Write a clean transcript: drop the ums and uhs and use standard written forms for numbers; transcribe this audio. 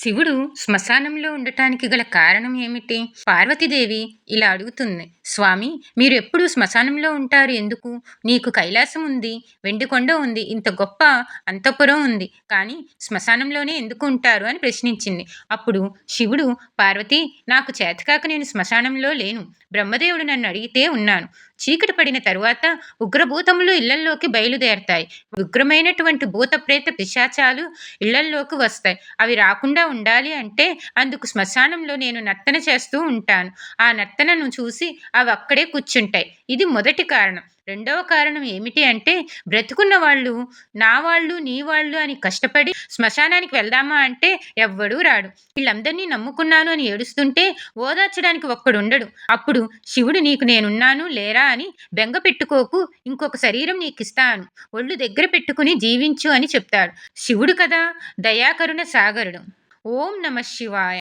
శివుడు శ్మశానంలో ఉండటానికి గల కారణం ఏమిటి? పార్వతీదేవి ఇలా అడుగుతుంది. స్వామి, మీరు ఎప్పుడు శ్మశానంలో ఉంటారు ఎందుకు? నీకు కైలాసం ఉంది, వెండికొండ ఉంది, ఇంత గొప్ప అంతఃపురం ఉంది. కానీ శ్మశానంలోనే ఎందుకు ఉంటారు అని ప్రశ్నించింది. అప్పుడు శివుడు, పార్వతి, నాకు చేతకాక నేను శ్మశానంలో లేను. బ్రహ్మదేవుడు నన్ను అడిగితే ఉన్నాను. చీకటి పడిన తరువాత ఉగ్రభూతములు ఇళ్లల్లోకి బయలుదేరతాయి. ఉగ్రమైనటువంటి భూత ప్రేత పిశాచాలు ఇళ్లల్లోకి వస్తాయి. అవి రాకుండా ఉండాలి అంటే అందుకు శ్మశానంలో నేను నర్తన చేస్తూ ఉంటాను. ఆ నర్తనను చూసి అవి అక్కడే కూర్చుంటాయి. ఇది మొదటి కారణం. రెండవ కారణం ఏమిటి అంటే, బ్రతికున్న వాళ్ళు నా వాళ్ళు నీ వాళ్ళు అని కష్టపడి శ్మశానానికి వెళ్దామా అంటే ఎవ్వడూ రాడు. వీళ్ళందరినీ నమ్ముకున్నాను అని ఏడుస్తుంటే ఓదార్చడానికి ఒక్కడుండడు. అప్పుడు శివుడు, నీకు నేనున్నాను లేరా అని బెంగ పెట్టుకోకు, ఇంకొక శరీరం నీకిస్తాను, ఒళ్ళు దగ్గర పెట్టుకుని జీవించు అని చెప్తాడు. శివుడు కదా, దయాకరుణ సాగరుడు. ఓం నమ శివాయ.